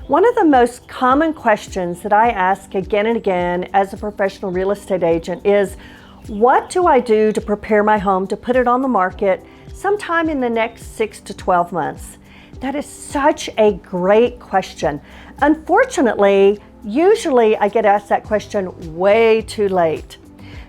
One of the most common questions that I ask again and again as a professional real estate agent is, what do I do to prepare my home to put it on the market sometime in the next 6 to 12 months? That is such a great question. Unfortunately, usually I get asked that question way too late.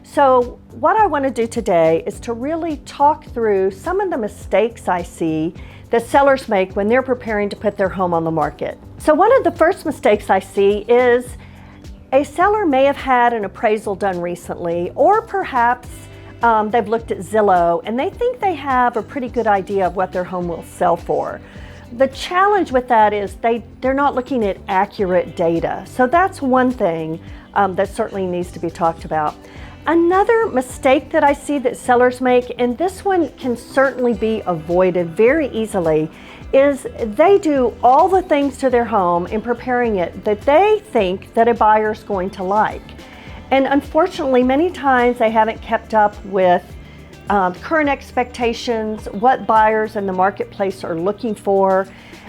So what I want to do today is to really talk through some of the mistakes I see that sellers make when they're preparing to put their home on the market. So one of the first mistakes I see is a seller may have had an appraisal done recently, or perhaps they've looked at Zillow and they think they have a pretty good idea of what their home will sell for. The challenge with that is they're not looking at accurate data. So that's one thing that certainly needs to be talked about. Another mistake that I see that sellers make, and this one can certainly be avoided very easily, is they do all the things to their home in preparing it that they think that a buyer's going to like. And unfortunately, many times they haven't kept up with current expectations, what buyers in the marketplace are looking for.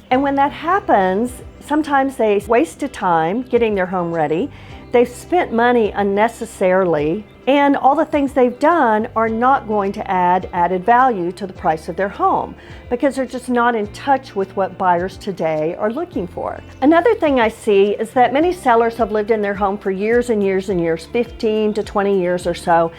And when that happens, sometimes they wasted time getting their home ready. They've spent money unnecessarily, and all the things they've done are not going to add added value to the price of their home because they're just not in touch with what buyers today are looking for. Another thing I see is that many sellers have lived in their home for years and years and years, 15 to 20 years or so,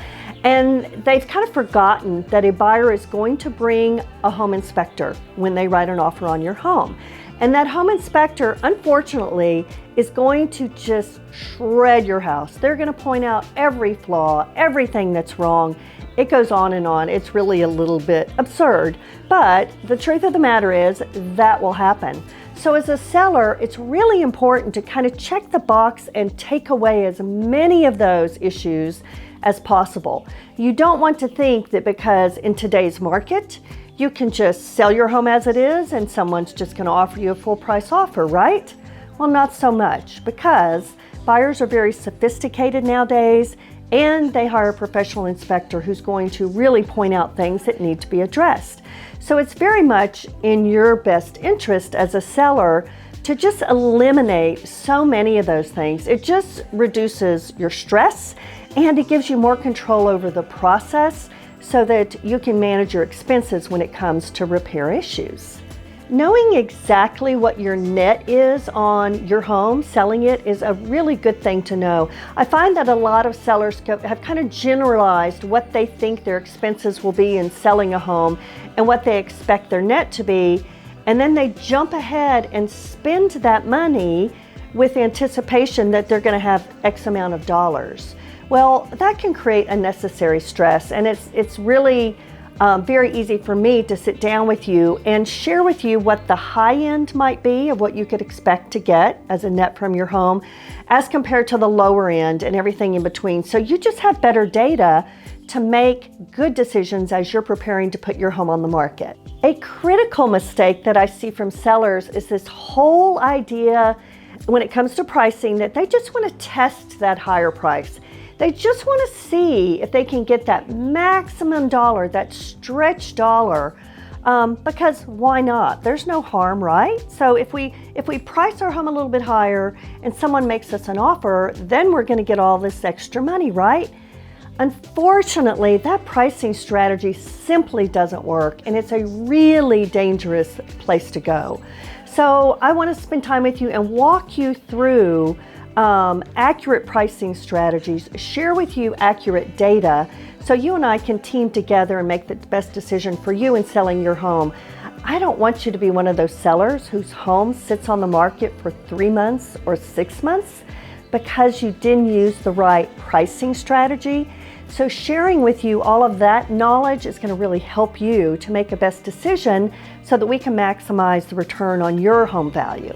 and they've kind of forgotten that a buyer is going to bring a home inspector when they write an offer on your home. And that home inspector, unfortunately, is going to just shred your house. They're going to point out every flaw, everything that's wrong. It goes on and on. It's really a little bit absurd, but the truth of the matter is that will happen. So as a seller, it's really important to kind of check the box and take away as many of those issues as possible. You don't want to think that because in today's market, you can just sell your home as it is and someone's just going to offer you a full price offer, right? Well, not so much, because buyers are very sophisticated nowadays and they hire a professional inspector who's going to really point out things that need to be addressed. So it's very much in your best interest as a seller to just eliminate so many of those things. It just reduces your stress and it gives you more control over the process so that you can manage your expenses when it comes to repair issues. Knowing exactly what your net is on your home, selling it, is a really good thing to know. I find that a lot of sellers have kind of generalized what they think their expenses will be in selling a home and what they expect their net to be, and then they jump ahead and spend that money with anticipation that they're going to have X amount of dollars. Well, that can create unnecessary stress, and it's really very easy for me to sit down with you and share with you what the high end might be of what you could expect to get as a net from your home as compared to the lower end and everything in between. So you just have better data to make good decisions as you're preparing to put your home on the market. A critical mistake that I see from sellers is this whole idea when it comes to pricing that they just want to test that higher price. They just want to see if they can get that maximum dollar, that stretch dollar, because why not? There's no harm, right? So if we price our home a little bit higher and someone makes us an offer, then we're going to get all this extra money, right? Unfortunately, that pricing strategy simply doesn't work, and it's a really dangerous place to go. So I want to spend time with you and walk you through accurate pricing strategies, share with you accurate data so you and I can team together and make the best decision for you in selling your home. I don't want you to be one of those sellers whose home sits on the market for 3 months or 6 months because you didn't use the right pricing strategy. So sharing with you all of that knowledge is going to really help you to make a best decision so that we can maximize the return on your home value.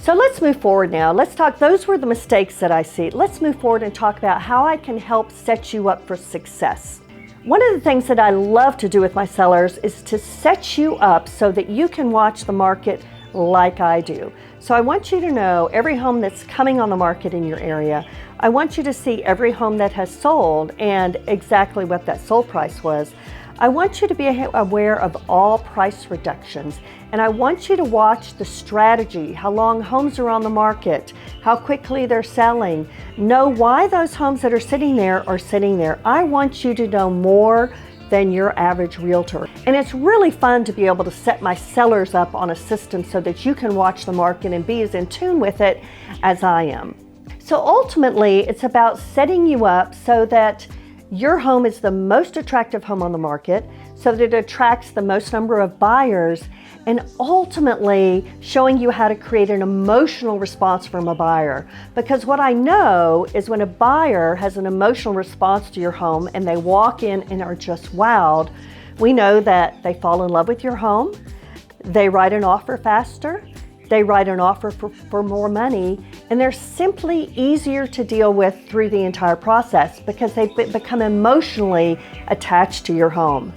So let's move forward now. Let's talk, those were the mistakes that I see. Let's move forward and talk about how I can help set you up for success. One of the things that I love to do with my sellers is to set you up so that you can watch the market like I do. So I want you to know every home that's coming on the market in your area. I want you to see every home that has sold and exactly what that sold price was. I want you to be aware of all price reductions, and I want you to watch the strategy, how long homes are on the market, how quickly they're selling, know why those homes that are sitting there are sitting there. I want you to know more than your average realtor. And it's really fun to be able to set my sellers up on a system so that you can watch the market and be as in tune with it as I am. So ultimately, it's about setting you up so that your home is the most attractive home on the market, so that it attracts the most number of buyers, and ultimately showing you how to create an emotional response from a buyer. Because what I know is when a buyer has an emotional response to your home and they walk in and are just wowed, we know that they fall in love with your home, they write an offer faster, they write an offer for more money, and they're simply easier to deal with through the entire process because they've become emotionally attached to your home.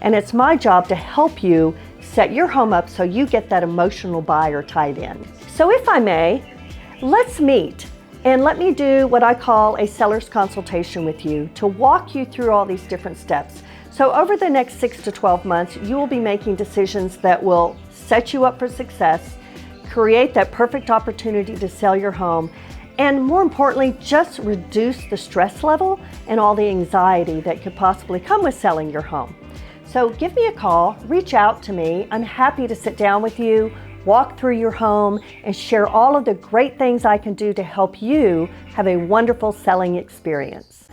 And it's my job to help you set your home up so you get that emotional buyer tied in. So if I may, let's meet and let me do what I call a seller's consultation with you to walk you through all these different steps. So over the next 6 to 12 months, you will be making decisions that will set you up for success, create that perfect opportunity to sell your home, and more importantly, just reduce the stress level and all the anxiety that could possibly come with selling your home. So give me a call, reach out to me. I'm happy to sit down with you, walk through your home, and share all of the great things I can do to help you have a wonderful selling experience.